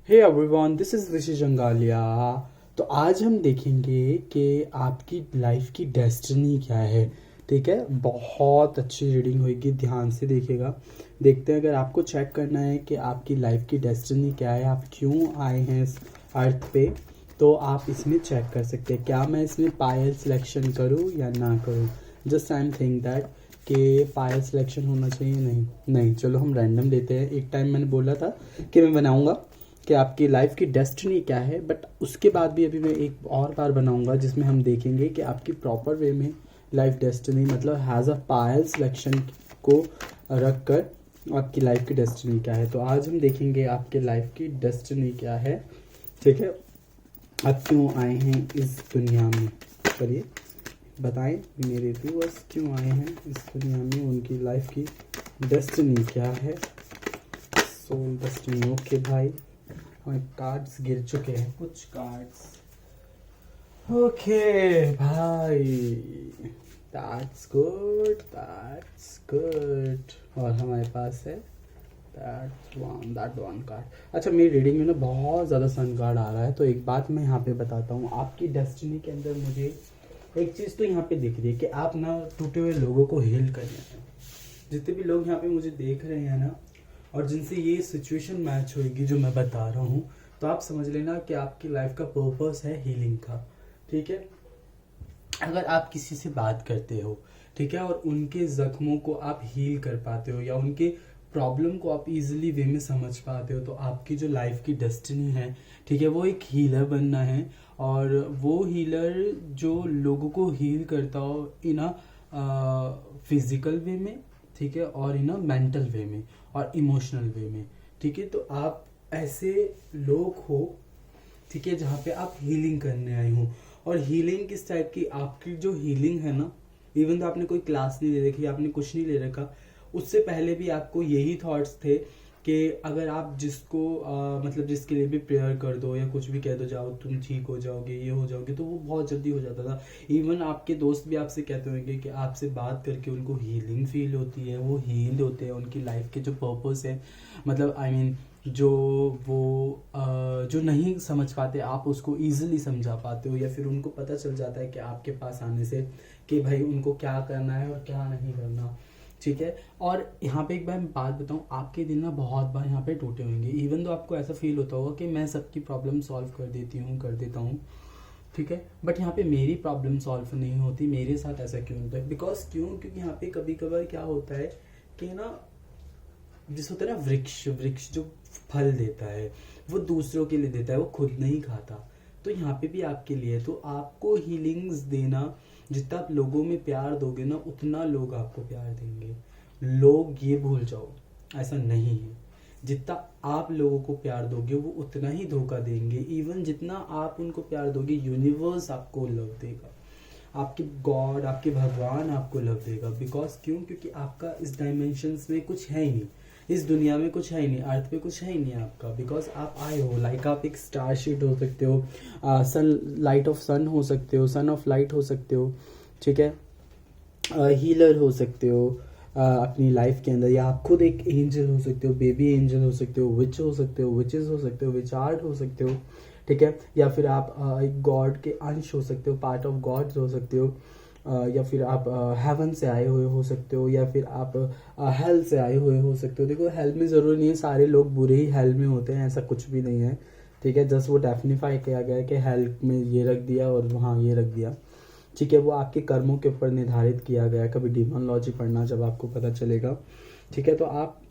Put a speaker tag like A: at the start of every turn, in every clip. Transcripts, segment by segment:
A: Hey everyone, this is ऋषि जंगालिया। तो आज हम देखेंगे कि आपकी लाइफ की डेस्टिनी क्या है। ठीक है, बहुत अच्छी रीडिंग होगी, ध्यान से देखिएगा। देखते हैं, अगर आपको चेक करना है कि आपकी लाइफ की डेस्टिनी क्या है, आप क्यों आए हैं इस अर्थ पे, तो आप इसमें चेक कर सकते हैं। क्या मैं इसमें पायल सिलेक्शन करूँ या ना करूँ? Just I am think that कि पायल सिलेक्शन होना चाहिए। नहीं, चलो हम रैंडम लेते हैं। एक टाइम मैंने बोला था कि मैं बनाऊंगा कि आपकी लाइफ की डेस्टिनी क्या है, बट उसके बाद भी अभी मैं एक और बार बनाऊंगा जिसमें हम देखेंगे कि आपकी प्रॉपर वे में लाइफ डेस्टिनी मतलब हैज़ अ पायल सिलेक्शन को रख कर आपकी लाइफ की डेस्टिनी क्या है। तो आज हम देखेंगे आपके लाइफ की डेस्टिनी क्या है। ठीक है, आप क्यों आए हैं इस दुनिया में, चलिए बताएं मेरे व्यूअर्स क्यों आए हैं इस दुनिया में, उनकी लाइफ की डेस्टिनी क्या है, सोल डेस्टिनी। ओके भाई, हमारे कार्ड्स गिर चुके हैं, कुछ कार्ड्स। ओके भाई, दैट्स गुड, दैट्स गुड। और हमारे पास है दैट वन कार्ड। अच्छा, मेरी रीडिंग में ना बहुत ज़्यादा सन कार्ड आ रहा है, तो एक बात मैं यहाँ पे बताता हूँ। आपकी डेस्टिनी के अंदर मुझे एक चीज़ तो यहाँ पे दिख रही है कि आप ना टूटे हुए लोगों को हील करने हैं। जितने भी लोग यहाँ पे मुझे देख रहे हैं ना, और जिनसे ये सिचुएशन मैच होगी जो मैं बता रहा हूँ, तो आप समझ लेना कि आपकी लाइफ का पर्पस है हीलिंग का। ठीक है, अगर आप किसी से बात करते हो, ठीक है, और उनके जख्मों को आप हील कर पाते हो या उनके प्रॉब्लम को आप इजीली वे में समझ पाते हो, तो आपकी जो लाइफ की डेस्टिनी है, ठीक है, वो एक हीलर बनना है। और वो हीलर जो लोगों को हील करता हो इन अ फिजिकल वे में, ठीक है, और इन अ मेंटल वे में और इमोशनल वे में। ठीक है, तो आप ऐसे लोग हो, ठीक है, जहाँ पे आप हीलिंग करने आए हो। और हीलिंग किस टाइप की, आपकी जो हीलिंग है ना, इवन तो आपने कोई क्लास नहीं ले रखी, आपने कुछ नहीं ले रखा, उससे पहले भी आपको यही थॉट्स थे कि अगर आप जिसको मतलब जिसके लिए भी प्रेयर कर दो या कुछ भी कह दो, जाओ तुम ठीक हो जाओगे, ये हो जाओगे, तो वो बहुत जल्दी हो जाता था। इवन आपके दोस्त भी आपसे कहते होंगे कि आपसे बात करके उनको हीलिंग फील होती है, वो हील होते हैं, उनकी लाइफ के जो पर्पस है, मतलब आई मीन जो वो जो नहीं समझ पाते आप उसको इजीली समझा पाते हो, या फिर उनको पता चल जाता है कि आपके पास आने से कि भाई उनको क्या करना है और क्या नहीं करना। ठीक है, और यहाँ पे एक बार मैं बात बताऊँ, आपके दिल ना बहुत बार यहाँ पे टूटे होंगे, इवन तो आपको ऐसा फील होता होगा कि मैं सबकी प्रॉब्लम सॉल्व कर देता हूँ, ठीक है, बट यहाँ पे मेरी प्रॉब्लम सॉल्व नहीं होती, मेरे साथ ऐसा क्यों होता है? बिकॉज क्योंकि यहाँ पे कभी कभार क्या होता है कि ना, जिस होता है ना वृक्ष जो फल देता है वो दूसरों के लिए देता है, वो खुद नहीं खाता। तो यहाँ पे भी आपके लिए, तो आपको हीलिंग्स देना, जितना आप लोगों में प्यार दोगे ना, उतना लोग आपको प्यार देंगे। लोग ये भूल जाओ, ऐसा नहीं है। जितना आप लोगों को प्यार दोगे वो उतना ही धोखा देंगे। इवन जितना आप उनको प्यार दोगे, यूनिवर्स आपको लव देगा, आपके गॉड, आपके भगवान आपको लव देगा। बिकॉज क्योंकि आपका इस डायमेंशंस में कुछ है ही नहीं, इस दुनिया में कुछ है ही नहीं, अर्थ पे कुछ है ही नहीं आपका। बिकॉज आप आए हो, लाइक आप एक स्टार शीट हो सकते हो, सन लाइट ऑफ सन हो सकते हो, सन ऑफ लाइट हो सकते हो, ठीक है, हीलर हो सकते हो अपनी लाइफ के अंदर, या आप खुद एक एंजल हो सकते हो, बेबी एंजल हो सकते हो, विच हो सकते हो, विचेस हो सकते हो, विचार्ड हो सकते हो, ठीक है, या फिर आप एक गॉड के अंश हो सकते हो, पार्ट ऑफ गॉड हो सकते हो, या फिर आप हेवन से आए हुए हो सकते हो, या फिर आप हेल से आए हुए हो सकते हो। देखो, हेल में ज़रूरी नहीं है सारे लोग बुरे ही हेल में होते हैं, ऐसा कुछ भी नहीं है। ठीक है, जस्ट वो डेफिनीफाई किया गया है कि हेल में ये रख दिया और वहाँ ये रख दिया। ठीक है, वो आपके कर्मों के ऊपर निर्धारित किया गया है। कभी डिमोनोलॉजी पढ़ना, जब आपको पता चलेगा। ठीक है, तो आप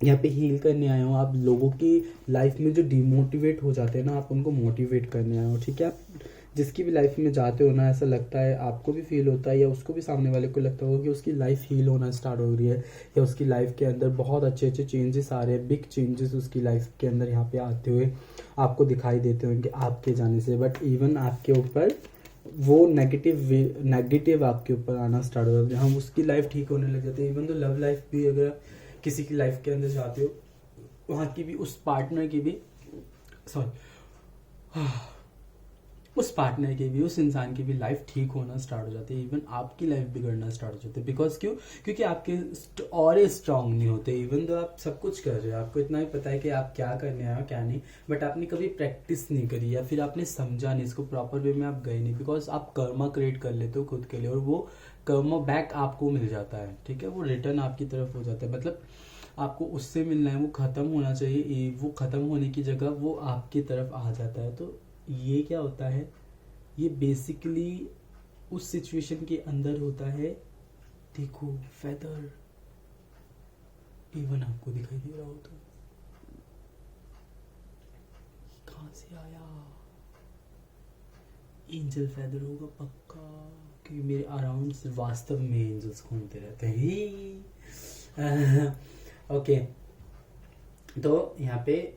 A: यहाँ पे हील करने आए हो, आप लोगों की लाइफ में जो डिमोटिवेट हो जाते हैं ना, आप उनको मोटिवेट करने आए हो। ठीक है, आप जिसकी भी लाइफ में जाते हो ना, ऐसा लगता है, आपको भी फील होता है या उसको भी, सामने वाले को लगता होगा कि उसकी लाइफ हील होना स्टार्ट हो रही है, या उसकी लाइफ के अंदर बहुत अच्छे अच्छे चेंजेस आ रहे हैं, बिग चेंजेस उसकी लाइफ के अंदर यहाँ पे आते हुए आपको दिखाई देते होंगे आपके जाने से। बट इवन आपके ऊपर वो नेगेटिव आपके ऊपर आना स्टार्ट हो जाता है, हम उसकी लाइफ ठीक होने लग जाते हैं। इवन तो लव लाइफ भी अगर किसी की लाइफ के अंदर जाते हो, वहाँ की भी, उस पार्टनर की भी, सॉरी, उस पार्टनर की भी, उस इंसान की भी लाइफ ठीक होना स्टार्ट हो जाती है, इवन आपकी लाइफ बिगड़ना स्टार्ट हो जाती है। बिकॉज क्यों? क्योंकि आपके और स्ट्रांग नहीं होते। इवन तो आप सब कुछ कर रहे हो, आपको इतना ही पता है कि आप क्या करने आए हो क्या नहीं, बट आपने कभी प्रैक्टिस नहीं करी या फिर आपने समझा नहीं, इसको प्रॉपर वे में आप गए नहीं। बिकॉज आप कर्मा क्रिएट कर लेते हो खुद के लिए, और वो कर्मा बैक आपको मिल जाता है, ठीक है, वो रिटर्न आपकी तरफ हो जाता है। मतलब आपको उससे मिलना है, वो खत्म होना चाहिए, वो खत्म होने की जगह वो आपकी तरफ आ जाता है। तो ये क्या होता है? ये बेसिकली उस सिचुएशन के अंदर होता है। देखो फेदर, इवन आपको दिखाई दे रहा हो तो कहां से आया? एंजल फेदर होगा पक्का, क्योंकि मेरे अराउंड वास्तव में एंजल्स घूमते रहते हैं। ओके, तो यहाँ पे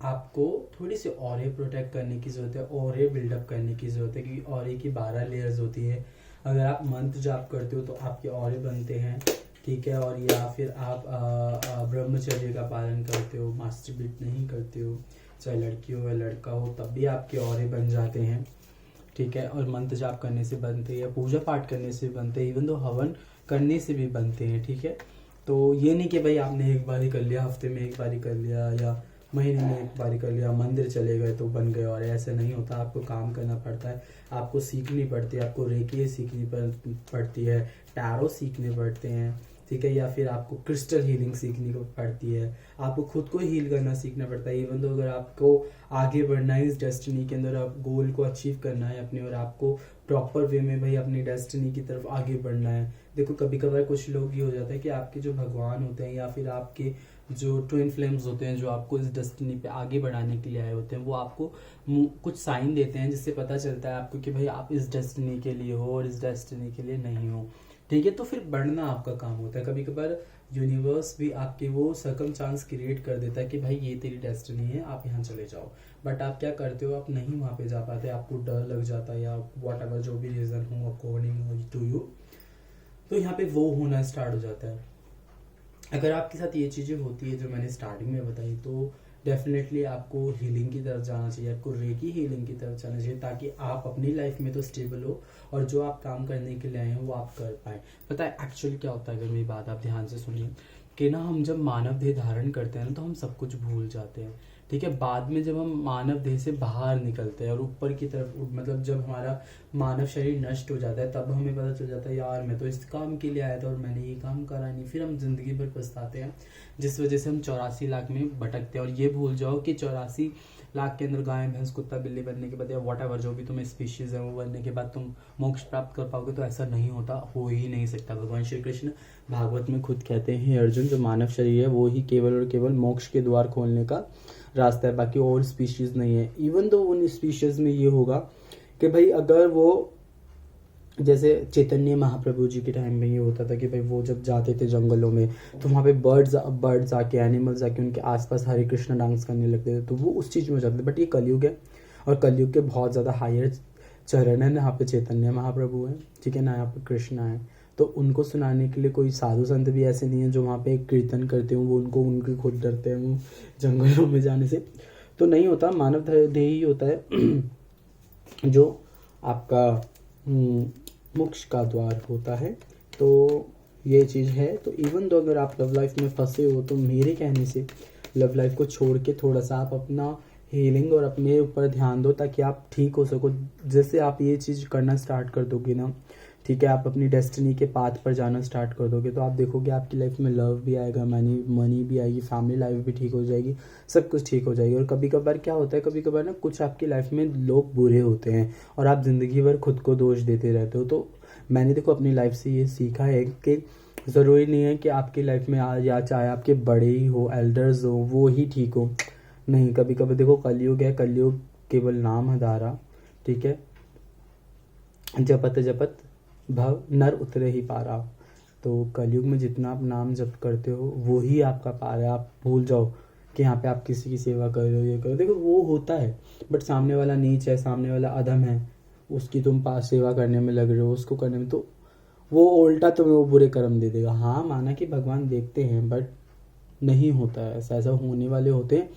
A: आपको थोड़ी सी ऑरे प्रोटेक्ट करने की ज़रूरत है, ऑरे बिल्डअप करने की ज़रूरत है, क्योंकि ऑरे की 12 लेयर्स होती है। अगर आप मंत्र जाप करते हो तो आपके ऑरे बनते हैं, ठीक है। और या फिर आप ब्रह्मचर्य का पालन करते हो, मास्टरबीट नहीं करते हो, चाहे लड़की हो या लड़का हो, तब भी आपके ऑरे बन जाते हैं, ठीक है। और मंत्र जाप करने से बनते हैं, या पूजा पाठ करने से बनते हैं, इवन तो हवन करने से भी बनते हैं, ठीक है। तो ये नहीं कि भाई आपने एक बार ही कर लिया, हफ्ते में एक बार ही कर लिया या महीने में एक बार ही कर लिया, मंदिर चले गए तो बन गए, और ऐसे नहीं होता। आपको काम करना पड़ता है, आपको सीखनी पड़ती है, आपको रेकी सीखनी पड़ती है, टैरो सीखने पड़ते हैं, ठीक है। या फिर आपको क्रिस्टल हीलिंग सीखनी पड़ती है, आपको खुद को हील करना सीखना पड़ता है। इवन तो अगर आपको आगे बढ़ना है इस डेस्टिनी के अंदर, आप गोल को अचीव करना है अपने, और आपको प्रॉपर वे में भाई अपनी डेस्टिनी की तरफ आगे बढ़ना है। देखो कभी कभार कुछ लोग ये हो जाता है कि आपके जो भगवान होते हैं या फिर आपके जो ट्विन फ्लेम्स होते हैं, जो आपको इस डेस्टिनी पे आगे बढ़ाने के लिए आए होते हैं, वो आपको कुछ साइन देते हैं, जिससे पता चलता है आपको कि भाई आप इस डेस्टिनी के लिए हो और इस डेस्टिनी के लिए नहीं हो, ठीक है। तो फिर बढ़ना आपका काम होता है। कभी कभार यूनिवर्स भी आपके वो सर्कमस्टांस क्रिएट कर देता है कि भाई ये तेरी डेस्टिनी है, आप यहाँ चले जाओ, बट आप क्या करते हो, आप नहीं वहाँ पे जा पाते, आपको डर लग जाता है या वॉट एवर जो भी रीजन हो अकॉर्डिंग टू यू, तो यहाँ पे वो होना स्टार्ट हो जाता है। अगर आपके साथ ये चीज़ें होती है जो मैंने स्टार्टिंग में बताई, तो डेफिनेटली आपको हीलिंग की तरफ जाना चाहिए, आपको रेकी हीलिंग की तरफ जाना चाहिए, ताकि आप अपनी लाइफ में तो स्टेबल हो और जो आप काम करने के लिए आए हैं वो आप कर पाए। पता है एक्चुअली क्या होता है, अगर मेरी बात आप ध्यान से सुनिए, कि ना हम जब मानव देह धारण करते हैं ना, तो हम सब कुछ भूल जाते हैं, ठीक है। बाद में जब हम मानव देह से बाहर निकलते हैं और ऊपर की तरफ, मतलब जब हमारा मानव शरीर नष्ट हो जाता है, तब हमें पता चल जाता है यार मैं तो इस काम के लिए आया था और मैंने ये काम करा नहीं। फिर हम जिंदगी भर पछताते हैं, जिस वजह से हम 84 लाख में भटकते हैं। और ये भूल जाओ कि 84 लाख के अंदर गाय भैंस कुत्ता बिल्ली बनने के बाद या वॉट एवर जो भी तुम्हें स्पीशीज है वो बनने के बाद तुम मोक्ष प्राप्त कर पाओगे, तो ऐसा नहीं होता, हो ही नहीं सकता। भगवान श्री कृष्ण भागवत में खुद कहते हैं, अर्जुन जो मानव शरीर है वो ही केवल और केवल मोक्ष के द्वार खोलने का रास्ता है, बाकी और स्पीशीज नहीं है। इवन तो उन स्पीशीज में ये होगा कि भाई अगर वो, जैसे चैतन्य महाप्रभु जी के टाइम में ये होता था कि भाई वो जब जाते थे जंगलों में, तो वहाँ पे बर्ड्स आके, एनिमल्स आके उनके आसपास हरे कृष्ण डांस करने लगते थे, तो वो उस चीज़ में हो जाते थे। बट ये कलयुग है, और कलयुग के बहुत ज़्यादा हायर चरण है, यहाँ पे चैतन्य महाप्रभु है, ठीक है ना, यहाँ पे कृष्णा है। तो उनको सुनाने के लिए कोई साधु संत भी ऐसे नहीं है जो वहाँ पे कीर्तन करते हों, वो उनके खुद डरते हैं वो जंगलों में जाने से। तो नहीं होता, मानव देह ही होता है जो आपका मोक्ष का द्वार होता है। तो ये चीज़ है। तो इवन तो अगर आप लव लाइफ में फंसे हो, तो मेरे कहने से लव लाइफ को छोड़ के थोड़ा सा आप अपना हीलिंग और अपने ऊपर ध्यान दो, ताकि आप ठीक हो सको। जैसे आप ये चीज़ करना स्टार्ट कर दोगे ना, ठीक है, आप अपनी डेस्टिनी के पाथ पर जाना स्टार्ट कर दोगे, तो आप देखोगे आपकी लाइफ में लव भी आएगा, मनी भी आएगी, फैमिली लाइफ भी ठीक हो जाएगी, सब कुछ ठीक हो जाएगी। और कभी कभार क्या होता है, कभी कभार ना कुछ आपकी लाइफ में लोग बुरे होते हैं और आप ज़िंदगी भर खुद को दोष देते रहते हो। तो मैंने देखो अपनी लाइफ से ये सीखा है कि ज़रूरी नहीं है कि आपकी लाइफ में या चाहे आपके बड़े ही हो, एल्डर्स हो, वो ही ठीक हो, नहीं। कभी कभी देखो कलयुग है, कलयुग केवल नाम हदारा, ठीक है, जपत जपत भव नर उतरे ही पारा। तो कलयुग में जितना आप नाम जप करते हो वो ही आपका पार है। आप भूल जाओ कि यहाँ पे आप किसी की सेवा कर रहे हो, ये करो, देखो वो होता है, बट सामने वाला नीच है, सामने वाला अधम है, उसकी तुम पास सेवा करने में लग रहे हो, उसको करने में, तो वो उल्टा तुम्हें वो बुरे कर्म दे देगा। हाँ, माना कि भगवान देखते हैं, बट नहीं होता है ऐसा, ऐसा होने वाले होते हैं।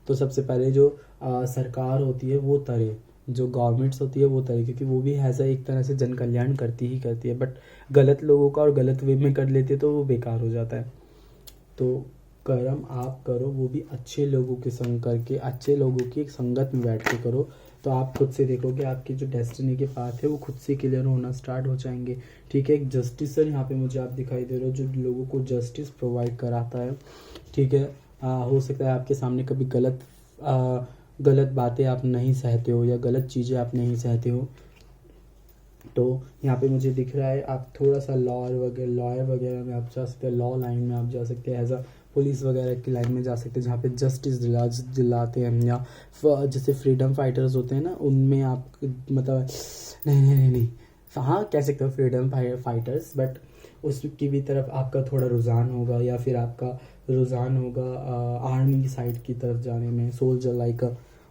A: तो सबसे पहले जो सरकार होती है वो तरे, जो गवर्नमेंट्स होती है वो तरह, क्योंकि वो भी ऐसा एक तरह से जन कल्याण करती ही करती है, बट गलत लोगों का और गलत वे में कर लेते तो वो बेकार हो जाता है। तो कर्म आप करो वो भी अच्छे लोगों के संग करके, अच्छे लोगों की एक संगत में बैठ के करो, तो आप खुद से देखोगे आपकी जो डेस्टिनी के पाथ है वो खुद से क्लियर होना स्टार्ट हो जाएंगे। ठीक है, एक जस्टिसर यहाँ पे मुझे आप दिखाई दे रहे हो जो लोगों को जस्टिस प्रोवाइड कराता है। ठीक है, हो सकता है आपके सामने कभी गलत बातें आप नहीं सहते हो या गलत चीज़ें आप नहीं सहते हो, तो यहाँ पे मुझे दिख रहा है आप थोड़ा सा लॉयर वगैरह में आप जा सकते हैं, लॉ लाइन में आप जा सकते हैं, एज अ पुलिस वगैरह की लाइन में जा सकते हैं जहाँ पे जस्टिस दिलाते हैं, या जैसे फ्रीडम फाइटर्स होते हैं ना उनमें आप मतलब नहीं हाँ कह सकते हो फ्रीडम फाइटर्स, बट उसकी भी तरफ आपका थोड़ा रुझान होगा, या फिर आपका रुझान होगा आर्मी की साइड की तरफ जाने में, सोल्जर लाइक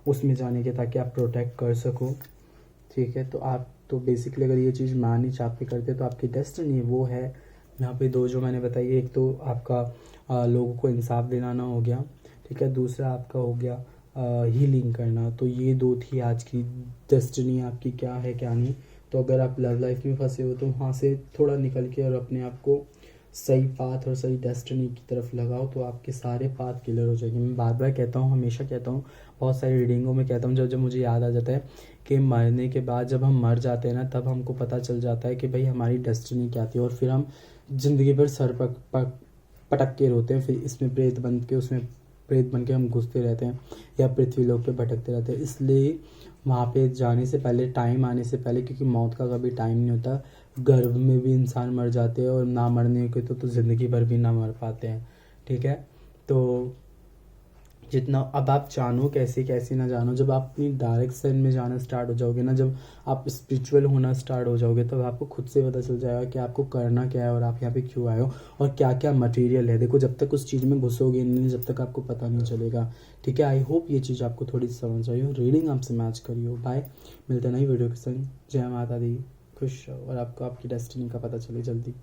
A: उसमें जाने के, ताकि आप प्रोटेक्ट कर सको। ठीक है, तो आप तो बेसिकली अगर ये चीज़ मैनेज आप पे करते तो आपकी डेस्टिनी वो है। यहाँ पे दो जो मैंने बताई, एक तो आपका लोगों को इंसाफ दिलाना हो गया, ठीक है, दूसरा आपका हो गया हीलिंग करना। तो ये दो थी आज की डेस्टिनी आपकी, क्या है क्या नहीं। तो अगर आप लव लाइफ में फंसे हो तो वहाँ से थोड़ा निकल के और अपने आप को सही पाथ और सही डेस्टिनी की तरफ लगाओ, तो आपके सारे पाथ क्लियर हो जाएंगे। मैं बार बार कहता हूँ, हमेशा कहता हूँ, बहुत सारी रीडिंगों में कहता हूँ, जब जब मुझे याद आ जाता है कि मरने के बाद जब हम मर जाते हैं ना, तब हमको पता चल जाता है कि भाई हमारी डेस्टिनी क्या थी, और फिर हम ज़िंदगी भर सर पटक के रोते हैं, फिर इसमें प्रेत बन के उसमें प्रेत बन के हम घुसते रहते हैं या पृथ्वी लोक पे भटकते रहते हैं। इसलिए वहाँ पे जाने से पहले, टाइम आने से पहले, क्योंकि मौत का कभी टाइम नहीं होता, गर्भ में भी इंसान मर जाते हैं, और ना मरने के तो ज़िंदगी भर भी ना मर पाते हैं। ठीक है, तो जितना अब आप जानो कैसे कैसे ना जानो, जब आप अपनी डायरेक्शन में जाना स्टार्ट हो जाओगे ना, जब आप स्पिरिचुअल होना स्टार्ट हो जाओगे, तब आपको खुद से पता चल जाएगा कि आपको करना क्या है और आप यहाँ पे क्यों आए हो और क्या क्या मटेरियल है। देखो, जब तक उस चीज़ में घुसोगे नहीं, जब तक आपको पता नहीं चलेगा। ठीक है, आई होप ये चीज़ आपको थोड़ी समझ आई हो, रीडिंग आपसे मैच करी हो। बाय, मिलते हैं नई वीडियो के संग। जय माता दी, खुश रहो और आपको आपकी डेस्टिनी का पता चले जल्दी।